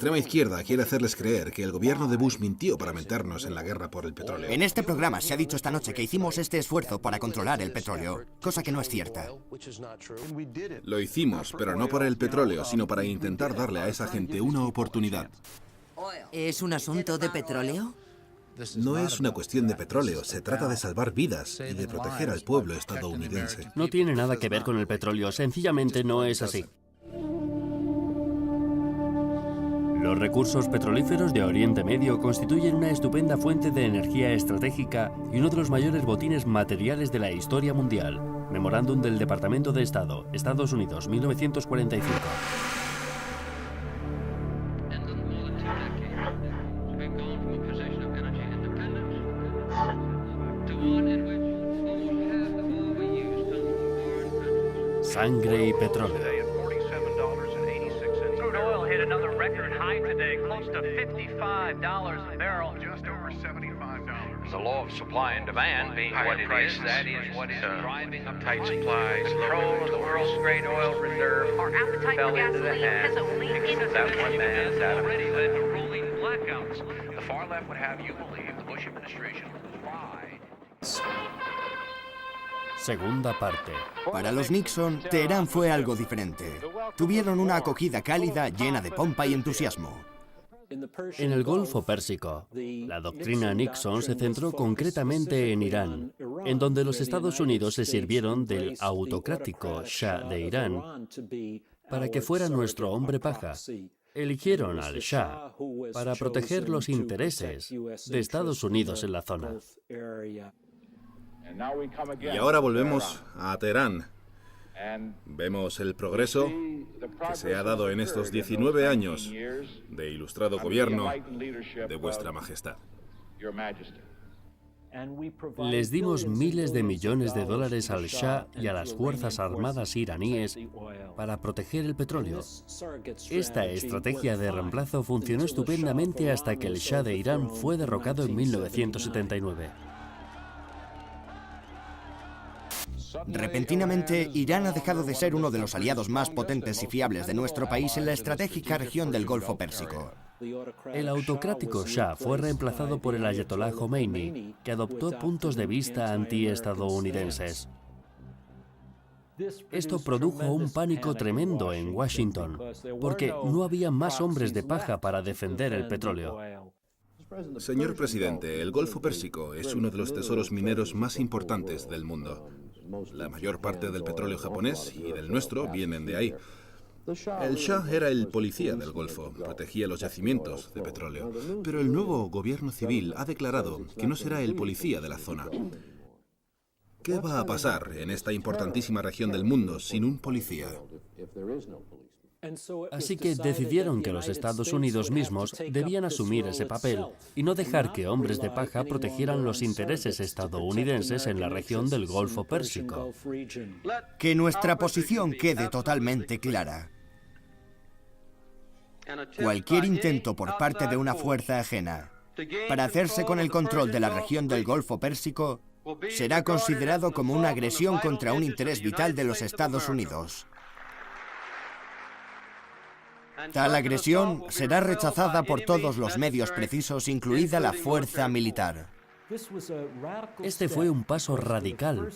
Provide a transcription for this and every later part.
extrema izquierda quiere hacerles creer que el gobierno de Bush mintió para meternos en la guerra por el petróleo. En este programa se ha dicho esta noche que hicimos este esfuerzo para controlar el petróleo, cosa que no es cierta. Lo hicimos, pero no por el petróleo, sino para intentar darle a esa gente una oportunidad. ¿Es un asunto de petróleo? No es una cuestión de petróleo, se trata de salvar vidas y de proteger al pueblo estadounidense. No tiene nada que ver con el petróleo, sencillamente no es así. Los recursos petrolíferos de Oriente Medio constituyen una estupenda fuente de energía estratégica y uno de los mayores botines materiales de la historia mundial. Memorándum del Departamento de Estado, Estados Unidos, 1945. Sangre y petróleo. The law of supply and demand being what it is, that is what is driving up tight supplies, control of the world's great oil reserve. Our appetite for gasoline has only increased. That one man has already led to rolling blackouts. The far left would have you believe the Bush administration lied. Segunda parte. Para los Nixon, Teherán fue algo diferente. Tuvieron una acogida cálida llena de pompa y entusiasmo. En el Golfo Pérsico, la doctrina Nixon se centró concretamente en Irán, en donde los Estados Unidos se sirvieron del autocrático Shah de Irán para que fuera nuestro hombre paja. Eligieron al Shah para proteger los intereses de Estados Unidos en la zona. Y ahora volvemos a Teherán. Vemos el progreso que se ha dado en estos 19 años de ilustrado gobierno de Vuestra Majestad. Les dimos miles de millones de dólares al Shah y a las Fuerzas Armadas iraníes para proteger el petróleo. Esta estrategia de reemplazo funcionó estupendamente hasta que el Shah de Irán fue derrocado en 1979. Repentinamente, Irán ha dejado de ser uno de los aliados más potentes y fiables de nuestro país en la estratégica región del Golfo Pérsico. El autocrático Shah fue reemplazado por el ayatolá Khomeini, que adoptó puntos de vista antiestadounidenses. Esto produjo un pánico tremendo en Washington, porque no había más hombres de paja para defender el petróleo. Señor presidente, el Golfo Pérsico es uno de los tesoros mineros más importantes del mundo. La mayor parte del petróleo japonés y del nuestro vienen de ahí. El Shah era el policía del Golfo, protegía los yacimientos de petróleo, pero el nuevo gobierno civil ha declarado que no será el policía de la zona. ¿Qué va a pasar en esta importantísima región del mundo sin un policía? Así que decidieron que los Estados Unidos mismos debían asumir ese papel y no dejar que hombres de paja protegieran los intereses estadounidenses en la región del Golfo Pérsico. Que nuestra posición quede totalmente clara. Cualquier intento por parte de una fuerza ajena para hacerse con el control de la región del Golfo Pérsico será considerado como una agresión contra un interés vital de los Estados Unidos. Tal agresión será rechazada por todos los medios precisos, incluida la fuerza militar. Este fue un paso radical,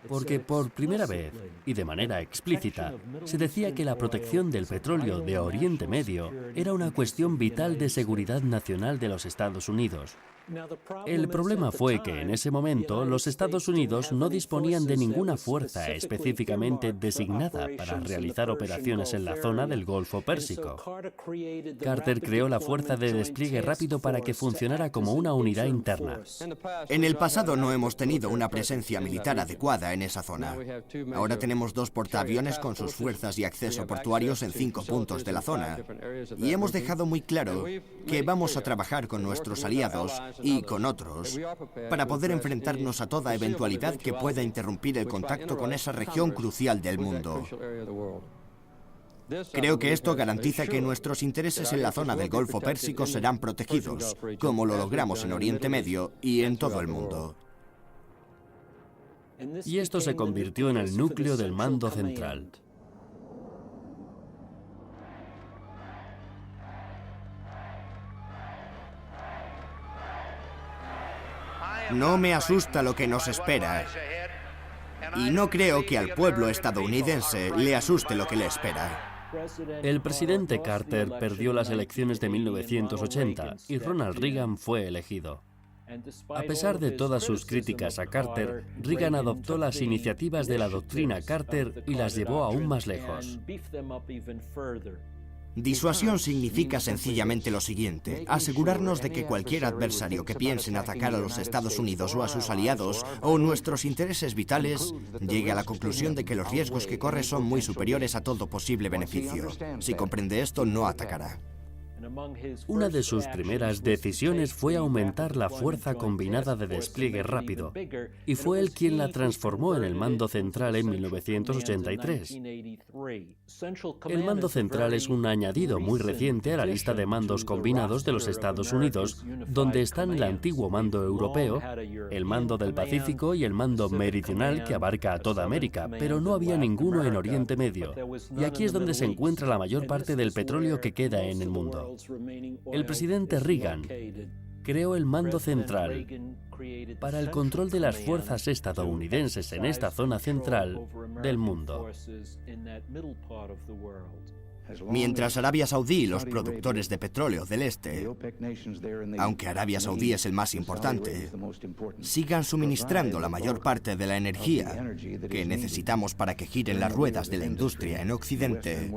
porque por primera vez, y de manera explícita, se decía que la protección del petróleo de Oriente Medio era una cuestión vital de seguridad nacional de los Estados Unidos. El problema fue que en ese momento los Estados Unidos no disponían de ninguna fuerza específicamente designada para realizar operaciones en la zona del Golfo Pérsico. Carter creó la Fuerza de Despliegue Rápido para que funcionara como una unidad interna. En el pasado no hemos tenido una presencia militar adecuada en esa zona. Ahora tenemos 2 portaaviones con sus fuerzas y acceso portuarios en 5 puntos de la zona. Y hemos dejado muy claro que vamos a trabajar con nuestros aliados y con otros para poder enfrentarnos a toda eventualidad que pueda interrumpir el contacto con esa región crucial del mundo. Creo que esto garantiza que nuestros intereses en la zona del Golfo Pérsico serán protegidos, como lo logramos en Oriente Medio y en todo el mundo. Y esto se convirtió en el núcleo del mando central. No me asusta lo que nos espera. Y no creo que al pueblo estadounidense le asuste lo que le espera. El presidente Carter perdió las elecciones de 1980 y Ronald Reagan fue elegido. A pesar de todas sus críticas a Carter, Reagan adoptó las iniciativas de la doctrina Carter y las llevó aún más lejos. Disuasión significa sencillamente lo siguiente: asegurarnos de que cualquier adversario que piense en atacar a los Estados Unidos o a sus aliados o nuestros intereses vitales llegue a la conclusión de que los riesgos que corre son muy superiores a todo posible beneficio. Si comprende esto, no atacará. Una de sus primeras decisiones fue aumentar la fuerza combinada de despliegue rápido, y fue él quien la transformó en el Mando Central en 1983. El Mando Central es un añadido muy reciente a la lista de mandos combinados de los Estados Unidos, donde están el antiguo Mando Europeo, el Mando del Pacífico y el Mando Meridional, que abarca a toda América, pero no había ninguno en Oriente Medio, y aquí es donde se encuentra la mayor parte del petróleo que queda en el mundo. El presidente Reagan creó el Mando Central para el control de las fuerzas estadounidenses en esta zona central del mundo. Mientras Arabia Saudí y los productores de petróleo del este, aunque Arabia Saudí es el más importante, sigan suministrando la mayor parte de la energía que necesitamos para que giren las ruedas de la industria en Occidente,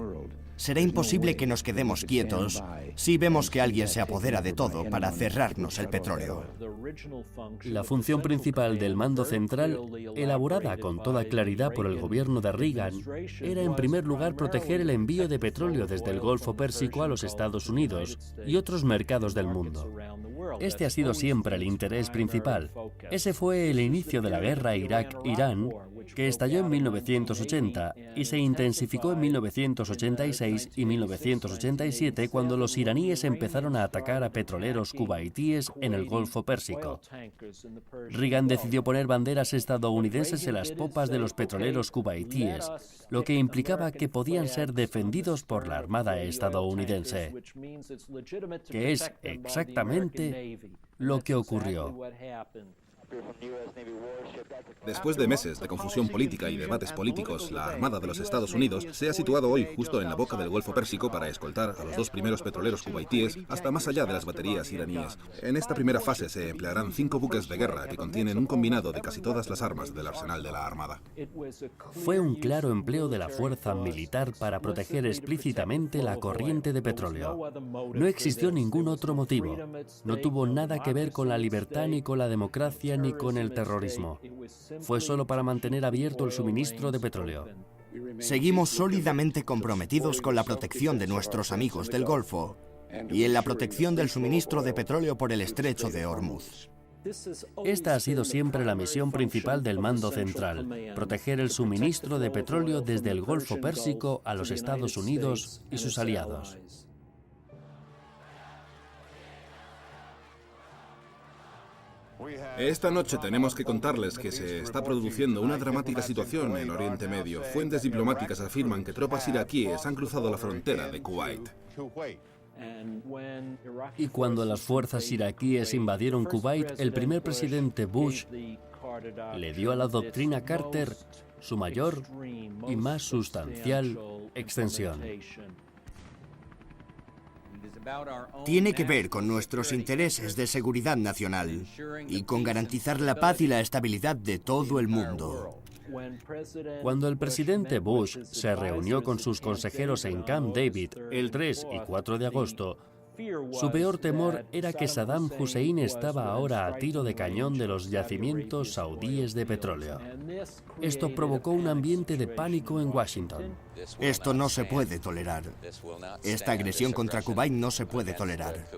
será imposible que nos quedemos quietos si vemos que alguien se apodera de todo para cerrarnos el petróleo. La función principal del Mando Central, elaborada con toda claridad por el gobierno de Reagan, era en primer lugar proteger el envío de petróleo desde el Golfo Pérsico a los Estados Unidos y otros mercados del mundo. Este ha sido siempre el interés principal. Ese fue el inicio de la guerra Irak-Irán, que estalló en 1980 y se intensificó en 1986 y 1987 cuando los iraníes empezaron a atacar a petroleros kuwaitíes en el Golfo Pérsico. Reagan decidió poner banderas estadounidenses en las popas de los petroleros kuwaitíes, lo que implicaba que podían ser defendidos por la Armada estadounidense, que es exactamente lo que ocurrió. Después de meses de confusión política y debates políticos, la Armada de los Estados Unidos se ha situado hoy justo en la boca del Golfo Pérsico para escoltar a los dos primeros petroleros kuwaitíes hasta más allá de las baterías iraníes. En esta primera fase se emplearán 5 buques de guerra que contienen un combinado de casi todas las armas del arsenal de la Armada. Fue un claro empleo de la fuerza militar para proteger explícitamente la corriente de petróleo. No existió ningún otro motivo. No tuvo nada que ver con la libertad ni con la democracia ni con el terrorismo. Fue solo para mantener abierto el suministro de petróleo. Seguimos sólidamente comprometidos con la protección de nuestros amigos del Golfo y en la protección del suministro de petróleo por el estrecho de Hormuz. Esta ha sido siempre la misión principal del Mando Central, proteger el suministro de petróleo desde el Golfo Pérsico a los Estados Unidos y sus aliados. Esta noche tenemos que contarles que se está produciendo una dramática situación en Oriente Medio. Fuentes diplomáticas afirman que tropas iraquíes han cruzado la frontera de Kuwait. Y cuando las fuerzas iraquíes invadieron Kuwait, el primer presidente Bush le dio a la doctrina Carter su mayor y más sustancial extensión. Tiene que ver con nuestros intereses de seguridad nacional y con garantizar la paz y la estabilidad de todo el mundo. Cuando el presidente Bush se reunió con sus consejeros en Camp David el 3 y 4 de agosto, su peor temor era que Saddam Hussein estaba ahora a tiro de cañón de los yacimientos saudíes de petróleo. Esto provocó un ambiente de pánico en Washington. Esto no se puede tolerar. Esta agresión contra Kuwait no se puede tolerar.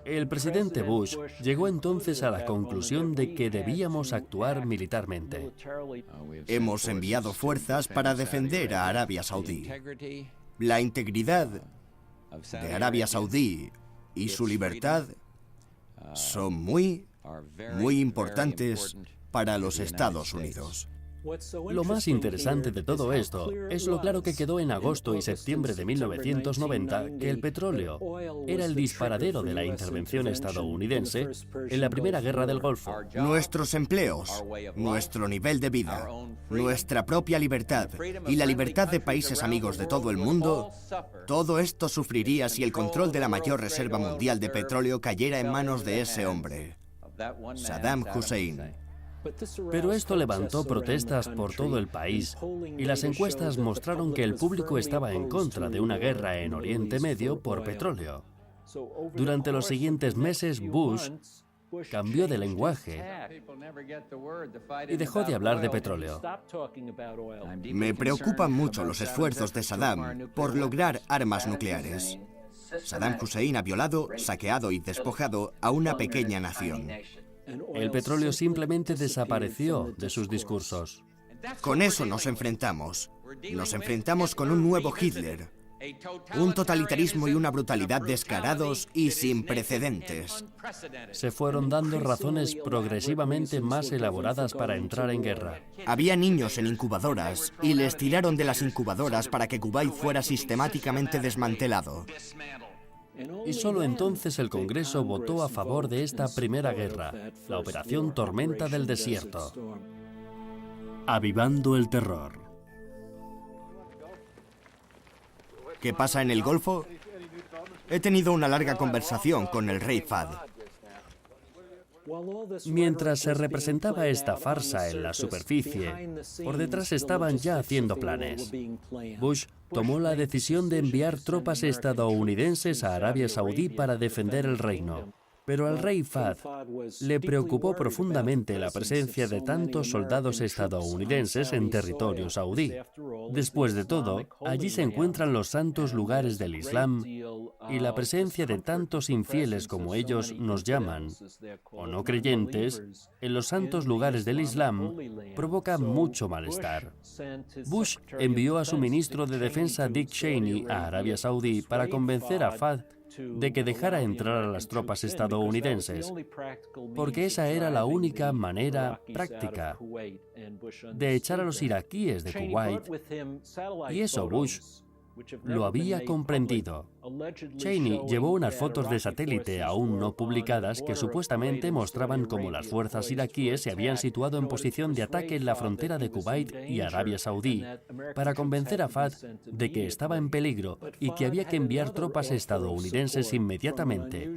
El presidente Bush llegó entonces a la conclusión de que debíamos actuar militarmente. Hemos enviado fuerzas para defender a Arabia Saudí. La integridad de Arabia Saudí y su libertad son muy importantes para los Estados Unidos. Lo más interesante de todo esto es lo claro que quedó en agosto y septiembre de 1990 que el petróleo era el disparadero de la intervención estadounidense en la Primera Guerra del Golfo. Nuestros empleos, nuestro nivel de vida, nuestra propia libertad y la libertad de países amigos de todo el mundo, todo esto sufriría si el control de la mayor reserva mundial de petróleo cayera en manos de ese hombre, Saddam Hussein. Pero esto levantó protestas por todo el país y las encuestas mostraron que el público estaba en contra de una guerra en Oriente Medio por petróleo. Durante los siguientes meses, Bush cambió de lenguaje y dejó de hablar de petróleo. Me preocupan mucho los esfuerzos de Saddam por lograr armas nucleares. Saddam Hussein ha violado, saqueado y despojado a una pequeña nación. El petróleo simplemente desapareció de sus discursos. Con eso nos enfrentamos. Nos enfrentamos con un nuevo Hitler. Un totalitarismo y una brutalidad descarados y sin precedentes. Se fueron dando razones progresivamente más elaboradas para entrar en guerra. Había niños en incubadoras y les tiraron de las incubadoras para que Kuwait fuera sistemáticamente desmantelado. Y solo entonces el Congreso votó a favor de esta primera guerra, la Operación Tormenta del Desierto. Avivando el terror. ¿Qué pasa en el Golfo? He tenido una larga conversación con el rey Fahd. Mientras se representaba esta farsa en la superficie, por detrás estaban ya haciendo planes. Bush tomó la decisión de enviar tropas estadounidenses a Arabia Saudí para defender el reino. Pero al rey Fahd le preocupó profundamente la presencia de tantos soldados estadounidenses en territorio saudí. Después de todo, allí se encuentran los santos lugares del Islam y la presencia de tantos infieles como ellos nos llaman, o no creyentes, en los santos lugares del Islam provoca mucho malestar. Bush envió a su ministro de Defensa Dick Cheney a Arabia Saudí para convencer a Fahd de que dejara entrar a las tropas estadounidenses, porque esa era la única manera práctica de echar a los iraquíes de Kuwait, y eso Bush lo había comprendido. Cheney llevó unas fotos de satélite aún no publicadas que supuestamente mostraban cómo las fuerzas iraquíes se habían situado en posición de ataque en la frontera de Kuwait y Arabia Saudí para convencer a Fahd de que estaba en peligro y que había que enviar tropas estadounidenses inmediatamente.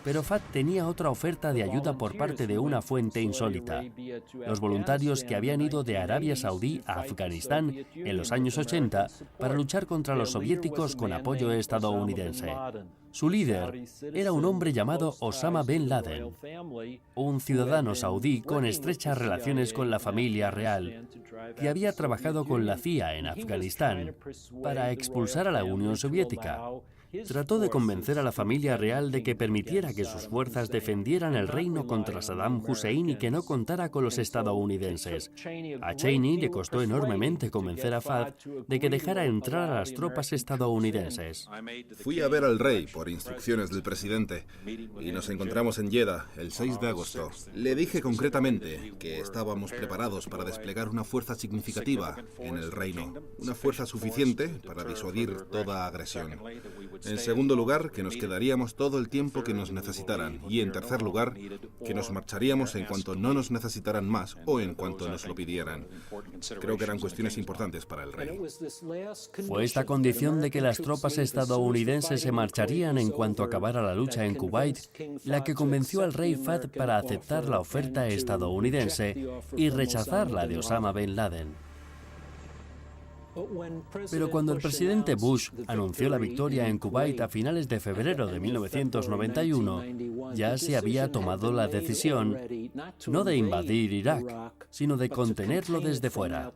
Pero Fahd tenía otra oferta de ayuda por parte de una fuente insólita: los voluntarios que habían ido de Arabia Saudí a Afganistán en los años 80 para luchar contra los soviéticos con apoyo estadounidense. Su líder era un hombre llamado Osama Bin Laden, un ciudadano saudí con estrechas relaciones con la familia real, que había trabajado con la CIA en Afganistán para expulsar a la Unión Soviética. Trató de convencer a la familia real de que permitiera que sus fuerzas defendieran el reino contra Saddam Hussein y que no contara con los estadounidenses. A Cheney le costó enormemente convencer a Fahd de que dejara entrar a las tropas estadounidenses. Fui a ver al rey por instrucciones del presidente y nos encontramos en Jeddah el 6 de agosto. Le dije concretamente que estábamos preparados para desplegar una fuerza significativa en el reino, una fuerza suficiente para disuadir toda agresión. En segundo lugar, que nos quedaríamos todo el tiempo que nos necesitaran. Y en tercer lugar, que nos marcharíamos en cuanto no nos necesitaran más o en cuanto nos lo pidieran. Creo que eran cuestiones importantes para el rey. Fue esta condición de que las tropas estadounidenses se marcharían en cuanto acabara la lucha en Kuwait la que convenció al rey Fahd para aceptar la oferta estadounidense y rechazar la de Osama Bin Laden. Pero cuando el presidente Bush anunció la victoria en Kuwait a finales de febrero de 1991, ya se había tomado la decisión no de invadir Irak, sino de contenerlo desde fuera.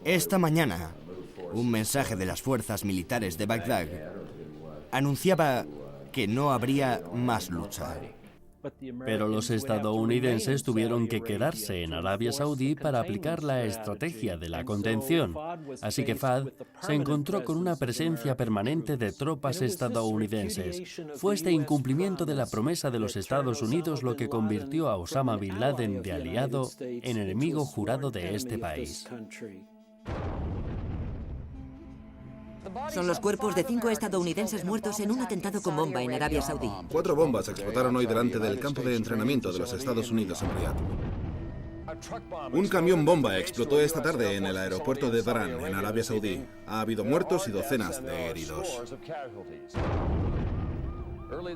Esta mañana, un mensaje de las fuerzas militares de Bagdad anunciaba que no habría más lucha. Pero los estadounidenses tuvieron que quedarse en Arabia Saudí para aplicar la estrategia de la contención. Así que Fahd se encontró con una presencia permanente de tropas estadounidenses. Fue este incumplimiento de la promesa de los Estados Unidos lo que convirtió a Osama Bin Laden de aliado en enemigo jurado de este país. Son los cuerpos de 5 estadounidenses muertos en un atentado con bomba en Arabia Saudí. 4 bombas explotaron hoy delante del campo de entrenamiento de los Estados Unidos en Riad. Un camión bomba explotó esta tarde en el aeropuerto de Dhahran, en Arabia Saudí. Ha habido muertos y docenas de heridos.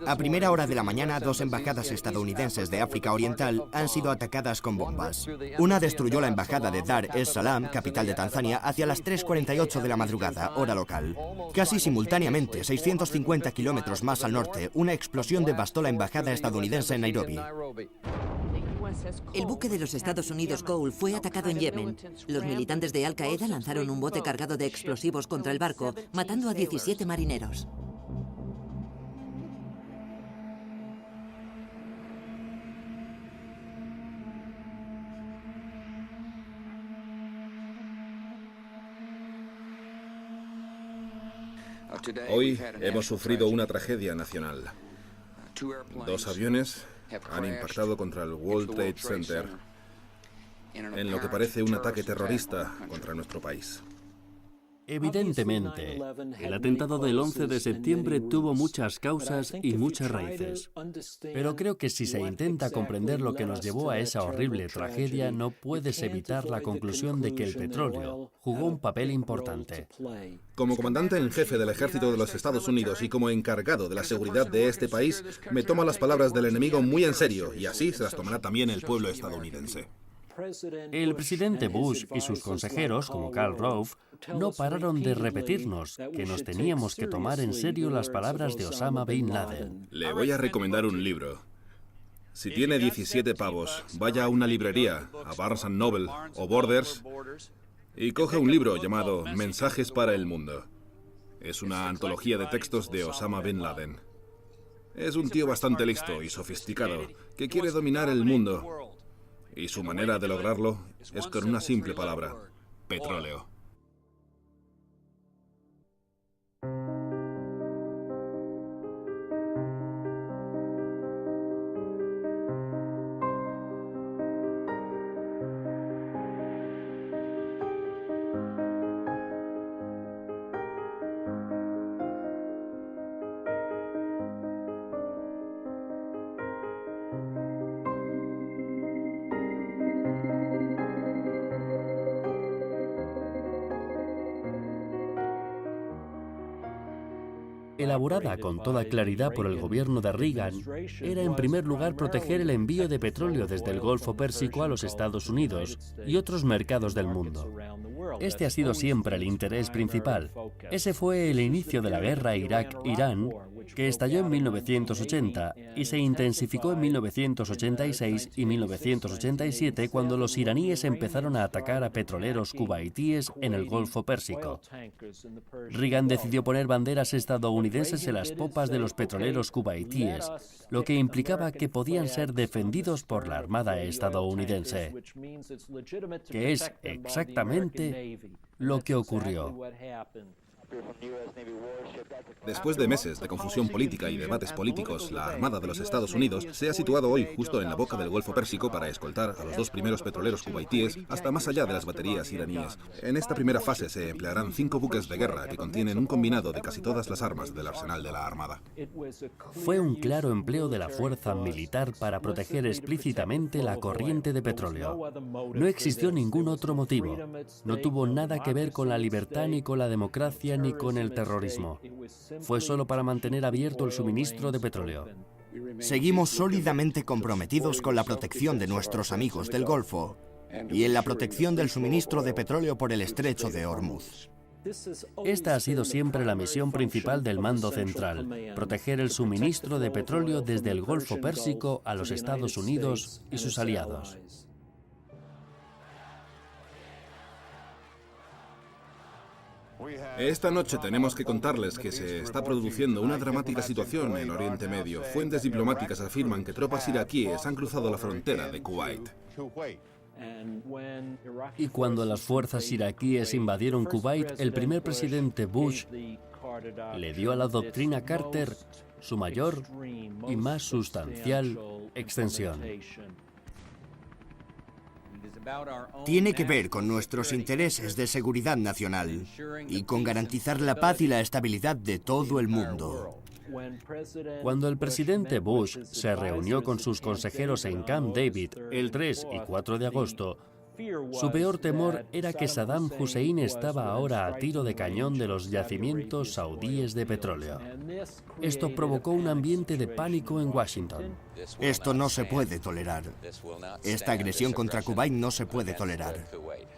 A primera hora de la mañana, 2 embajadas estadounidenses de África Oriental han sido atacadas con bombas. Una destruyó la embajada de Dar es Salaam, capital de Tanzania, hacia las 3:48 de la madrugada, hora local. Casi simultáneamente, 650 kilómetros más al norte, una explosión devastó la embajada estadounidense en Nairobi. El buque de los Estados Unidos Cole fue atacado en Yemen. Los militantes de Al-Qaeda lanzaron un bote cargado de explosivos contra el barco, matando a 17 marineros. Hoy hemos sufrido una tragedia nacional. 2 aviones han impactado contra el World Trade Center en lo que parece un ataque terrorista contra nuestro país. Evidentemente, el atentado del 11 de septiembre tuvo muchas causas y muchas raíces. Pero creo que si se intenta comprender lo que nos llevó a esa horrible tragedia, no puedes evitar la conclusión de que el petróleo jugó un papel importante. Como comandante en jefe del ejército de los Estados Unidos y como encargado de la seguridad de este país, me tomo las palabras del enemigo muy en serio, y así se las tomará también el pueblo estadounidense. El presidente Bush y sus consejeros, como Karl Rove, no pararon de repetirnos que nos teníamos que tomar en serio las palabras de Osama Bin Laden. Le voy a recomendar un libro. Si tiene 17 pavos, vaya a una librería, a Barnes & Noble o Borders, y coge un libro llamado Mensajes para el Mundo. Es una antología de textos de Osama Bin Laden. Es un tío bastante listo y sofisticado, que quiere dominar el mundo. Y su manera de lograrlo es con una simple palabra: petróleo. Elaborada con toda claridad por el gobierno de Reagan, era en primer lugar proteger el envío de petróleo desde el Golfo Pérsico a los Estados Unidos y otros mercados del mundo. Este ha sido siempre el interés principal. Ese fue el inicio de la guerra Irak-Irán, que estalló en 1980 y se intensificó en 1986 y 1987 cuando los iraníes empezaron a atacar a petroleros cubaitíes en el Golfo Pérsico. Reagan decidió poner banderas estadounidenses en las popas de los petroleros cubaitíes, lo que implicaba que podían ser defendidos por la Armada estadounidense, que es exactamente lo que ocurrió. Después de meses de confusión política y debates políticos, la Armada de los Estados Unidos se ha situado hoy justo en la boca del Golfo Pérsico para escoltar a los 2 primeros petroleros cubaitíes hasta más allá de las baterías iraníes. En esta primera fase se emplearán 5 buques de guerra que contienen un combinado de casi todas las armas del arsenal de la Armada. Fue un claro empleo de la fuerza militar para proteger explícitamente la corriente de petróleo. No existió ningún otro motivo. No tuvo nada que ver con la libertad ni con la democracia ni con el terrorismo. Fue solo para mantener abierto el suministro de petróleo. Seguimos sólidamente comprometidos con la protección de nuestros amigos del Golfo y en la protección del suministro de petróleo por el estrecho de Hormuz. Esta ha sido siempre la misión principal del Mando Central, proteger el suministro de petróleo desde el Golfo Pérsico a los Estados Unidos y sus aliados. Esta noche tenemos que contarles que se está produciendo una dramática situación en Oriente Medio. Fuentes diplomáticas afirman que tropas iraquíes han cruzado la frontera de Kuwait. Y cuando las fuerzas iraquíes invadieron Kuwait, el primer presidente Bush le dio a la doctrina Carter su mayor y más sustancial extensión. Tiene que ver con nuestros intereses de seguridad nacional y con garantizar la paz y la estabilidad de todo el mundo. Cuando el presidente Bush se reunió con sus consejeros en Camp David el 3 y 4 de agosto, su peor temor era que Saddam Hussein estaba ahora a tiro de cañón de los yacimientos saudíes de petróleo. Esto provocó un ambiente de pánico en Washington. Esto no se puede tolerar. Esta agresión contra Kuwait no se puede tolerar.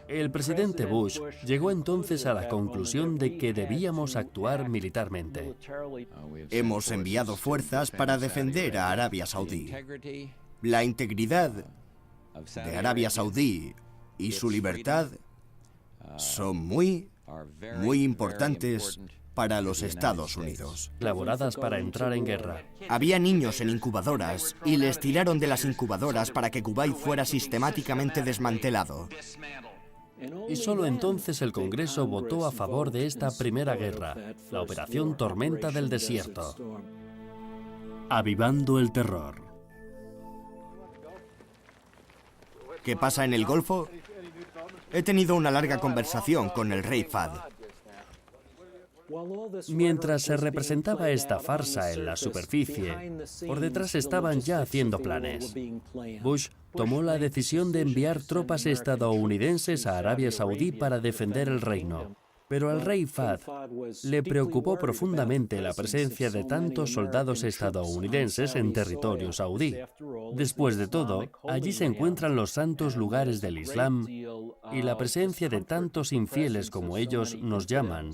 El presidente Bush llegó entonces a la conclusión de que debíamos actuar militarmente. Hemos enviado fuerzas para defender a Arabia Saudí. La integridad de Arabia Saudí y su libertad son muy importantes para los Estados Unidos. Elaboradas para entrar en guerra. Había niños en incubadoras y les tiraron de las incubadoras para que Kuwait fuera sistemáticamente desmantelado. Y solo entonces el Congreso votó a favor de esta primera guerra, la Operación Tormenta del Desierto. Avivando el terror. ¿Qué pasa en el Golfo? He tenido una larga conversación con el rey Fahd. Mientras se representaba esta farsa en la superficie, por detrás estaban ya haciendo planes. Bush tomó la decisión de enviar tropas estadounidenses a Arabia Saudí para defender el reino. Pero al rey Fahd le preocupó profundamente la presencia de tantos soldados estadounidenses en territorio saudí. Después de todo, allí se encuentran los santos lugares del Islam y la presencia de tantos infieles como ellos nos llaman,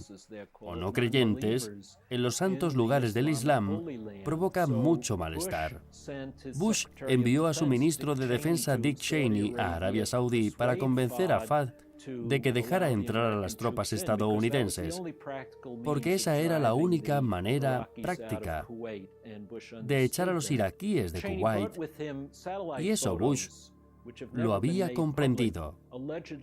o no creyentes, en los santos lugares del Islam provoca mucho malestar. Bush envió a su ministro de Defensa Dick Cheney a Arabia Saudí para convencer a Fahd de que dejara entrar a las tropas estadounidenses, porque esa era la única manera práctica de echar a los iraquíes de Kuwait, y eso Bush lo había comprendido.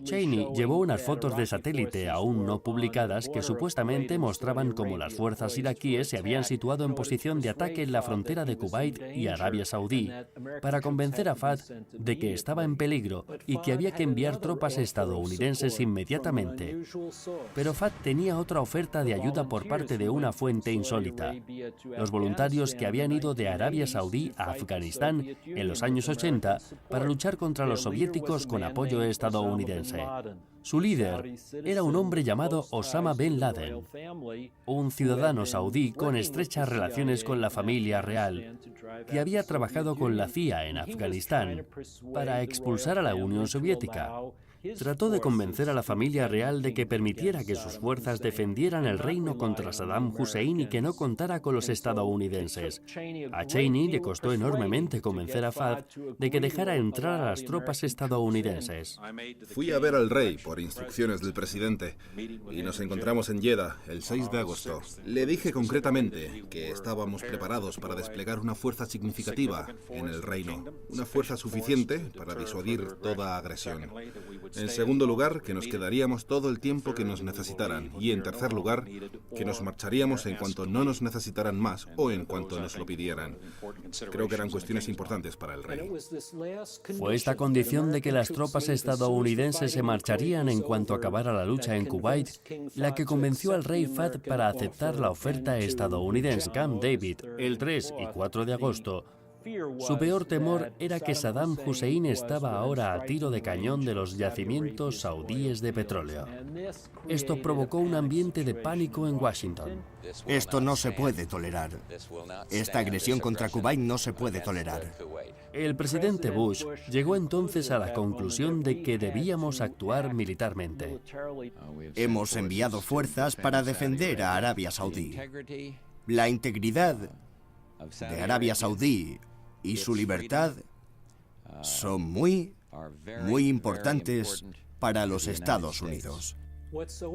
Cheney llevó unas fotos de satélite aún no publicadas que supuestamente mostraban cómo las fuerzas iraquíes se habían situado en posición de ataque en la frontera de Kuwait y Arabia Saudí para convencer a Fahd de que estaba en peligro y que había que enviar tropas estadounidenses inmediatamente. Pero Fahd tenía otra oferta de ayuda por parte de una fuente insólita: los voluntarios que habían ido de Arabia Saudí a Afganistán en los años 80 para luchar contra los soviéticos con apoyo estadounidense. Su líder era un hombre llamado Osama Bin Laden, un ciudadano saudí con estrechas relaciones con la familia real, que había trabajado con la CIA en Afganistán para expulsar a la Unión Soviética. Trató de convencer a la familia real de que permitiera que sus fuerzas defendieran el reino contra Saddam Hussein y que no contara con los estadounidenses. A Cheney le costó enormemente convencer a Fahd de que dejara entrar a las tropas estadounidenses. Fui a ver al rey por instrucciones del presidente y nos encontramos en Jeddah el 6 de agosto. Le dije concretamente que estábamos preparados para desplegar una fuerza significativa en el reino, una fuerza suficiente para disuadir toda agresión. En segundo lugar, que nos quedaríamos todo el tiempo que nos necesitaran. Y en tercer lugar, que nos marcharíamos en cuanto no nos necesitaran más o en cuanto nos lo pidieran. Creo que eran cuestiones importantes para el rey. Fue esta condición de que las tropas estadounidenses se marcharían en cuanto acabara la lucha en Kuwait la que convenció al rey Fahd para aceptar la oferta estadounidense. Camp David, el 3 y 4 de agosto, su peor temor era que Saddam Hussein estaba ahora a tiro de cañón de los yacimientos saudíes de petróleo. Esto provocó un ambiente de pánico en Washington. Esto no se puede tolerar. Esta agresión contra Kuwait no se puede tolerar. El presidente Bush llegó entonces a la conclusión de que debíamos actuar militarmente. Hemos enviado fuerzas para defender a Arabia Saudí. La integridad de Arabia Saudí y su libertad son muy importantes para los Estados Unidos.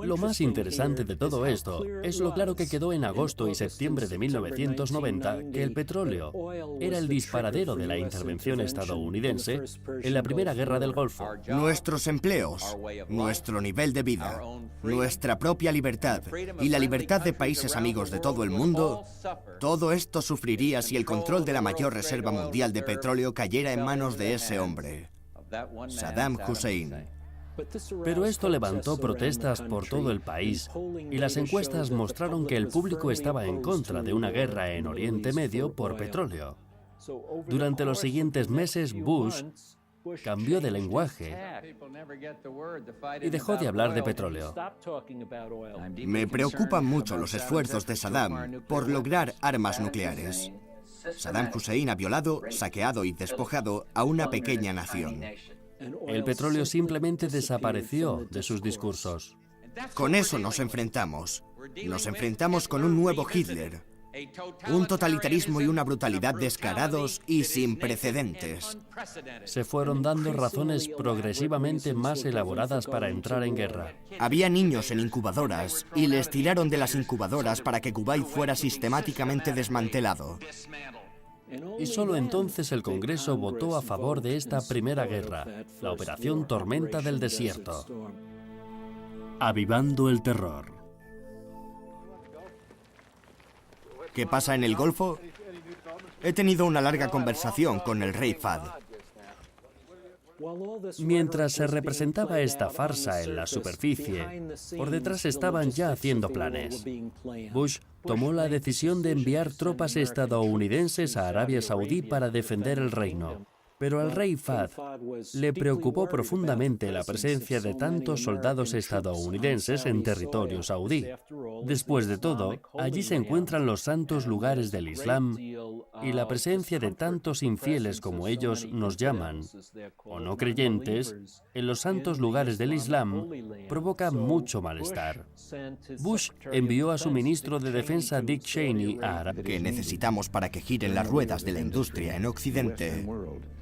Lo más interesante de todo esto es lo claro que quedó en agosto y septiembre de 1990 que el petróleo era el disparadero de la intervención estadounidense en la Primera Guerra del Golfo. Nuestros empleos, nuestro nivel de vida, nuestra propia libertad y la libertad de países amigos de todo el mundo, todo esto sufriría si el control de la mayor reserva mundial de petróleo cayera en manos de ese hombre, Saddam Hussein. Pero esto levantó protestas por todo el país y las encuestas mostraron que el público estaba en contra de una guerra en Oriente Medio por petróleo. Durante los siguientes meses, Bush cambió de lenguaje y dejó de hablar de petróleo. Me preocupan mucho los esfuerzos de Saddam por lograr armas nucleares. Saddam Hussein ha violado, saqueado y despojado a una pequeña nación. El petróleo simplemente desapareció de sus discursos. Con eso nos enfrentamos. Nos enfrentamos con un nuevo Hitler. Un totalitarismo y una brutalidad descarados y sin precedentes. Se fueron dando razones progresivamente más elaboradas para entrar en guerra. Había niños en incubadoras y les tiraron de las incubadoras para que Kuwait fuera sistemáticamente desmantelado. Y solo entonces el Congreso votó a favor de esta primera guerra, la Operación Tormenta del Desierto. Avivando el terror. ¿Qué pasa en el Golfo? He tenido una larga conversación con el rey Fahd. Mientras se representaba esta farsa en la superficie, por detrás estaban ya haciendo planes. Bush tomó la decisión de enviar tropas estadounidenses a Arabia Saudí para defender el reino. Pero al rey Fahd le preocupó profundamente la presencia de tantos soldados estadounidenses en territorio saudí. Después de todo, allí se encuentran los santos lugares del Islam y la presencia de tantos infieles como ellos nos llaman, o no creyentes, en los santos lugares del Islam provoca mucho malestar. Bush envió a su ministro de Defensa Dick Cheney a Arabia. Que necesitamos para que giren las ruedas de la industria en Occidente.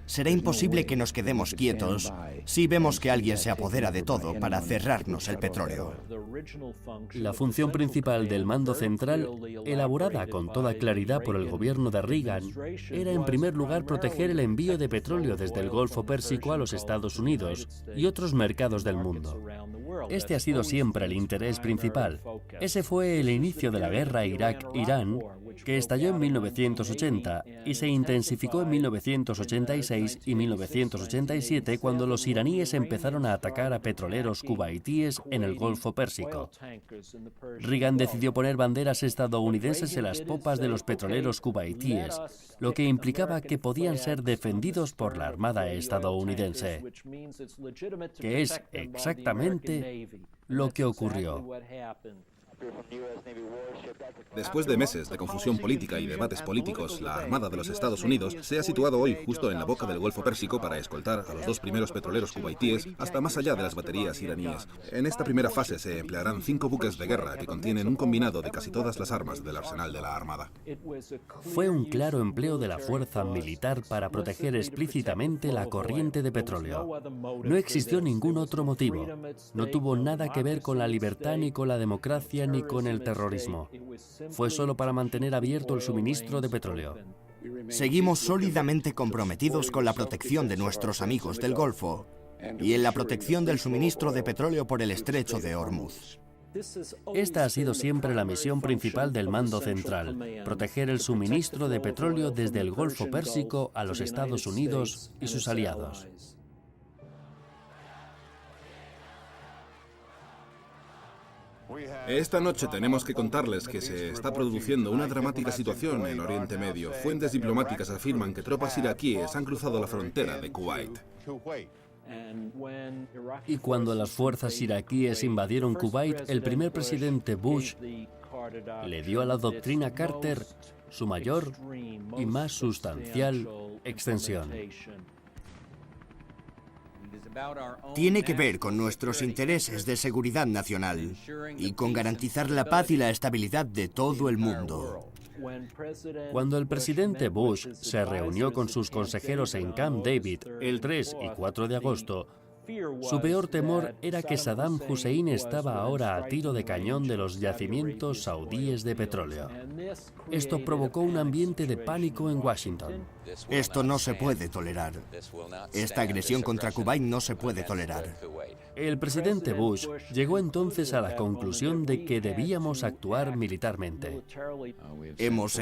Será imposible que nos quedemos quietos si vemos que alguien se apodera de todo para cerrarnos el petróleo. La función principal del mando central, elaborada con toda claridad por el gobierno de Reagan, era en primer lugar proteger el envío de petróleo desde el Golfo Pérsico a los Estados Unidos y otros mercados del mundo. Este ha sido siempre el interés principal. Ese fue el inicio de la guerra Irak-Irán, que estalló en 1980 y se intensificó en 1986 y 1987 cuando los iraníes empezaron a atacar a petroleros cubaitíes en el Golfo Pérsico. Reagan decidió poner banderas estadounidenses en las popas de los petroleros cubaitíes, lo que implicaba que podían ser defendidos por la Armada estadounidense, que es exactamente lo que ocurrió. Después de meses de confusión política y debates políticos, la Armada de los Estados Unidos se ha situado hoy justo en la boca del Golfo Pérsico para escoltar a los dos primeros petroleros cubaitíes hasta más allá de las baterías iraníes. En esta primera fase se emplearán 5 buques de guerra que contienen un combinado de casi todas las armas del arsenal de la Armada. Fue un claro empleo de la fuerza militar para proteger explícitamente la corriente de petróleo. No existió ningún otro motivo. No tuvo nada que ver con la libertad ni con la democracia ni con el terrorismo. Fue solo para mantener abierto el suministro de petróleo. Seguimos sólidamente comprometidos con la protección de nuestros amigos del Golfo y en la protección del suministro de petróleo por el estrecho de Hormuz. Esta ha sido siempre la misión principal del mando central, proteger el suministro de petróleo desde el Golfo Pérsico a los Estados Unidos y sus aliados. Esta noche tenemos que contarles que se está produciendo una dramática situación en Oriente Medio. Fuentes diplomáticas afirman que tropas iraquíes han cruzado la frontera de Kuwait. Y cuando las fuerzas iraquíes invadieron Kuwait, el primer presidente Bush le dio a la doctrina Carter su mayor y más sustancial extensión. Tiene que ver con nuestros intereses de seguridad nacional y con garantizar la paz y la estabilidad de todo el mundo. Cuando el presidente Bush se reunió con sus consejeros en Camp David el 3 y 4 de agosto, Su peor temor era que Saddam Hussein estaba ahora a tiro de cañón de los yacimientos saudíes de petróleo. Esto provocó un ambiente de pánico en Washington. Esto no se puede tolerar. Esta agresión contra Kuwait no se puede tolerar. El presidente Bush llegó entonces a la conclusión de que debíamos actuar militarmente. Hemos